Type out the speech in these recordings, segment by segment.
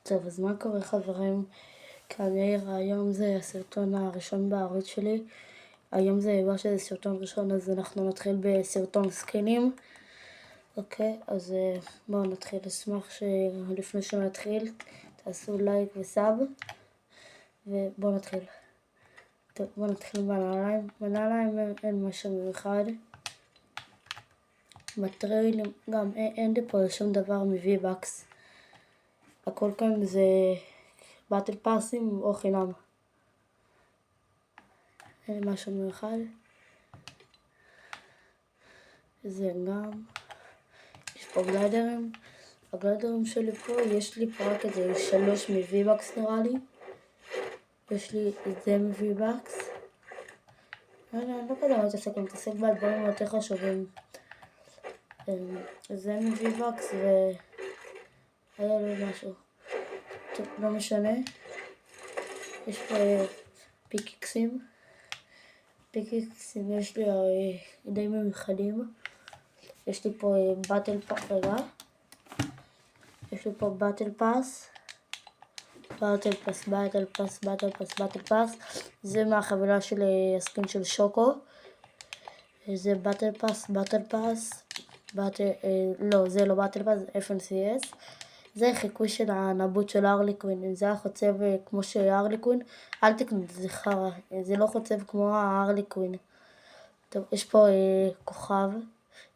טוב, אז מה קורה חברים? כאן יאיר, היום זה הסרטון הראשון בערוץ שלי. היום זה בגלל שזה סרטון ראשון, אז אנחנו נתחיל בסרטון סקינים. אוקיי, אז בואו נתחיל. אשמח שלפני שנתחיל תעשו לייק וסאב, ובואו נתחיל. טוב, בואו נתחיל בנעליים. בנעליים אין משהו מיוחד. בטריילים גם אין לי פה שום דבר מ-V-Bucks. הכל כאן זה באטל פאסים או חינם. אין לי משהו מיוחד. זה גם, יש פה גליידרים. הגליידרים שלי פה, יש לי פה רק איזה 3 מ-V-Bucks נראה לי. יש לי את זה מ-V-Bucks. אני לא כזה מתעסק, אני מתעסק בדברים יותר חשובים. זה מ-V-Bucks והיה לי משהו. טוב, לא משנה. יש פה פיקקסים. פיקקסים יש לי די מיוחדים. יש לי פה באטל פאס, רגע. יש לי פה באטל פאס. באטל פאס. זה מהחבילה של הסקין של שוקו. זה באטל פאס. לא, זה לא באטל פאס, זה FNCS. זה חיקוי של הנבוט של הרלי קווין. אם זה היה חוצב כמו של הרלי קווין, אל תקנו את זה חרא. זה לא חוצב כמו הרלי קווין. טוב, יש פה כוכב.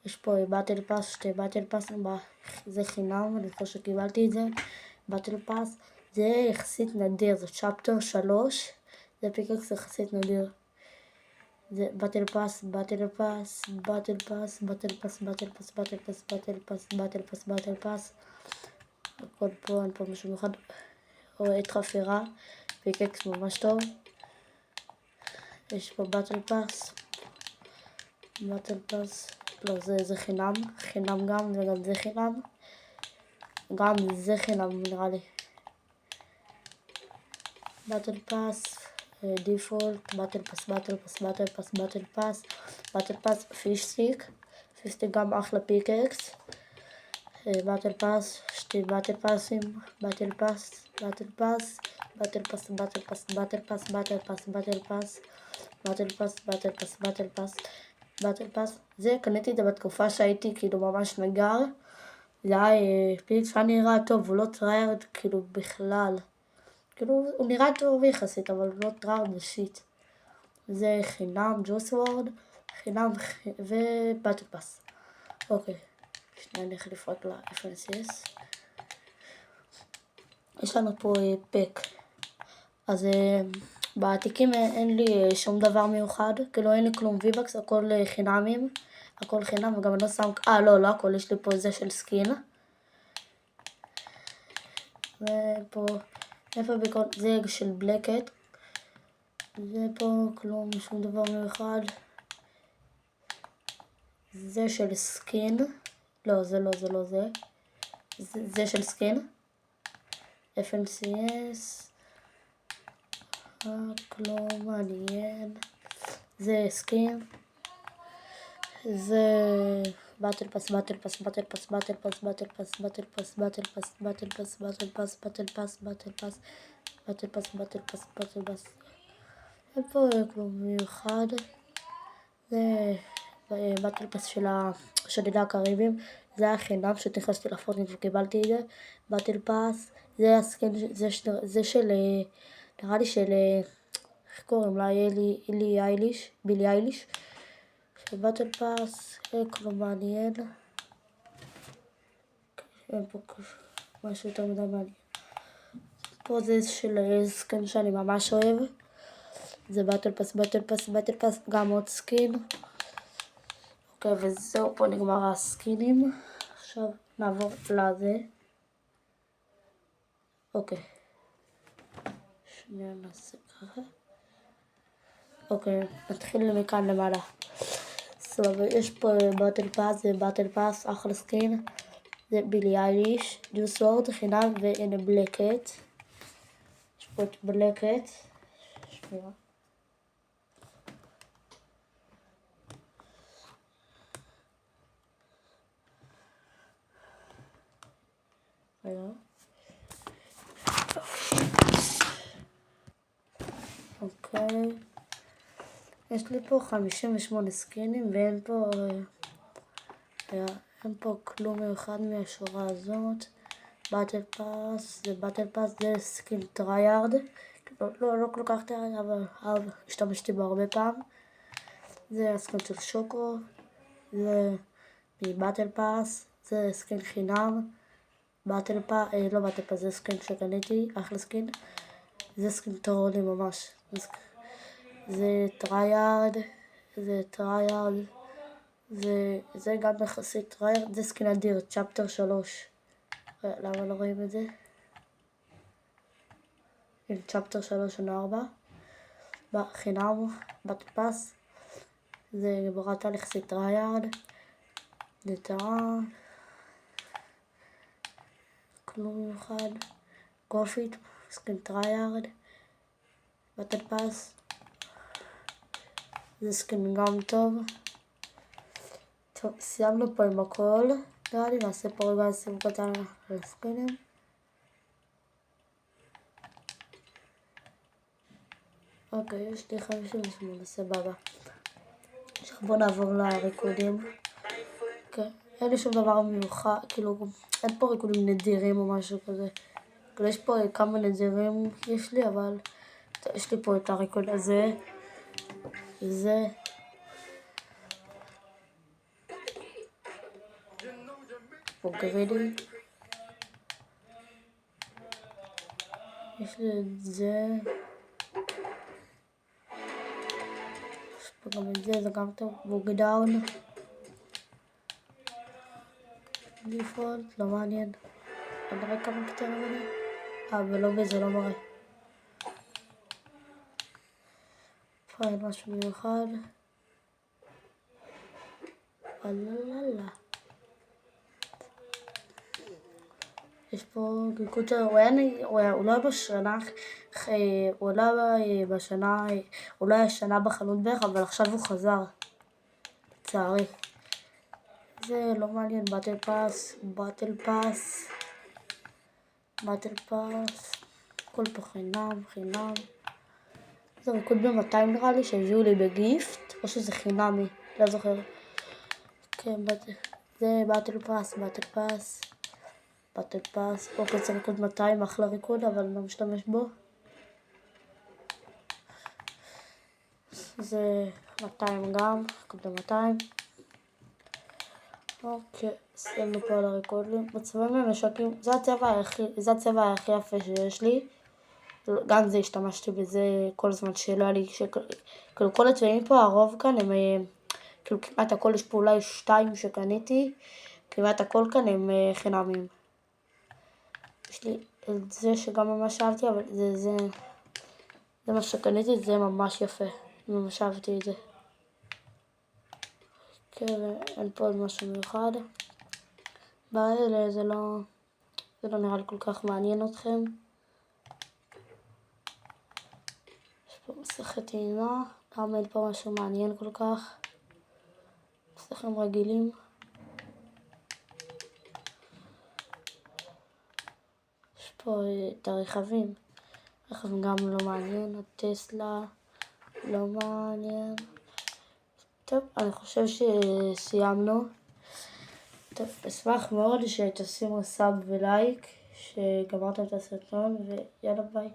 יש פה באטל פאס, 2 באטל פאסים, זה חינם, אני חושב שקיבלתי את זה. באטל פאס, זה יחסית נדיר, זה צ'פטר 3, זה פיקקס יחסית נדיר. זה באטל פאס, הכל פה, אין פה משהו מיוחד. רואה חפירה, פיקקס ממש טוב. יש פה באטל פאס, לא, זה חינם גם, וגם זה חינם. גם זה חינם נראה לי. באטל פאס, דיפולט, באטל פאס, פיש סטיק גם אחלה פיקקס. באטל פאס, 2 באטל פאסים, באטל פאס. זה קניתי את זה בתקופה שהייתי כאילו ממש נגר. זה היה פיקקס נראה טוב, הוא לא טריירד כאילו בכלל. כאילו הוא נראה טוב יחסית, אבל הוא לא טריירד בשיט. זה חינם, ג'וס וורד, חינם ובאטל פאס. אוקיי, שנייה אני אחליף רק ל-FNCS. יש לנו פה פק. אז בעתיקים אין לי שום דבר מיוחד, כאילו אין לי כלום V-Bucks, הכל חינמים, הכל חינם, וגם אני לא שם, לא הכל, יש לי פה זה של סקין. ופה, איפה בכל, זה של בלקט. זה פה כלום, שום דבר מיוחד. זה של סקין. לא, זה לא זה. זה של סקין. FNCS. כלום מעניין. זה סקין. זה באטל פאס. אין פה כלום מיוחד. זה באטל פאס של השודדי הקריבים. זה היה חינם שנכנסתי לפורטנייט וקיבלתי את זה. באטל פאס, זה הסקין, זה של, נראה לי של, איך קוראים לה? בילי אייליש. של באטל פאס, כלום מעניין. אין פה משהו יותר מדי מעניין. פה זה של סקין שאני ממש אוהב. זה באטל פאס, גם עוד סקין. אוקיי, וזהו, פה נגמר הסקינים. עכשיו נעבור לזה. אוקיי. שנייה נעשה ככה. אוקיי, נתחיל מכאן למעלה. סבבה, יש פה באטל פאס, זה באטל פאס, אחלה סקין. זה בילי אייליש, ג'וס וורד, חינם, והנה בלקט. יש פה את בלקט. שנייה. יש לי פה 58 סקינים ואין פה כלום מיוחד מהשורה הזאת. באטל פאס, זה סקין טרייארד. לא כל כך טרייארד, אבל השתמשתי בו הרבה פעם. זה הסקין של שוקו. זה מבאטל פאס. זה סקין חינם. לא באטל פאס, זה סקין שקניתי, אחלה סקין. זה סקין טרולי ממש. זה טרייארד. זה גם יחסית טרייארד. זה סקין אדיר, צ'פטר 3. למה לא רואים את זה? עם צ'פטר 3 או 4. בחינם, באטל פאס. זה ברירת על יחסית טרייארד. זה טרייארד. כלום מיוחד. גופיט, סקין טרייארד. באטל פאס. זה סקין גם טוב. טוב, סיימנו פה עם הכל. נעשה פה רגע סיבוב קטן על הסקינים. אוקיי, יש לי 58, סבבה. עכשיו בוא נעבור לריקודים. אוקיי, אין לי שום דבר מיוחד, כאילו, אין פה ריקודים נדירים או משהו כזה. יש פה כמה נדירים יש לי, אבל יש לי פה את הריקוד הזה. זה. פה גרידי. יש לי את זה. יש פה גם את זה, זה גם טוב. בוג דאון. דיפולט, לא מעניין. אני רואה כמה קטנים עליהם. ולא בזה, לא מראה. פה אין משהו מיוחד. אללה. יש פה ריקוד שלו, הוא לא היה שנה בחנות בערך, אבל עכשיו הוא חזר. לצערי. זה לא מעניין, באטל פאס. הכל פה חינם. זה ריקוד ב-200 נראה לי שהביאו לי בגיפט, או שזה חינמי, לא זוכר. כן, זה באטל פאס. אוקיי, זה ריקוד 200, אחלה ריקוד, אבל אני לא משתמש בו. זה 200 גם, ריקוד ב-200. אוקיי, סיימנו פה על הריקודים. בצבעים ממשקים, זה הצבע הכי יפה שיש לי. גם זה השתמשתי בזה כל הזמן שלא היה לי, כאילו כל הצבעים פה, הרוב כאן הם, כאילו כמעט הכל, יש פה אולי 2 שקניתי, כמעט הכל כאן הם חינמים. יש לי את זה שגם ממש אהבתי, אבל זה מה שקניתי, זה ממש יפה, ממש אהבתי את זה. כן, אין פה עוד משהו מיוחד. באלה זה לא נראה לי כל כך מעניין אתכם. יש פה מסכת טעינה, גם אין פה משהו מעניין כל כך. מסכים רגילים. יש פה את הרכבים. רכבים גם לא מעניין, הטסלה לא מעניין. טוב, אני חושב שסיימנו. טוב, אשמח מאוד שתשימו סאב ולייק, שגמרתם את הסרטון, ויאללה ביי.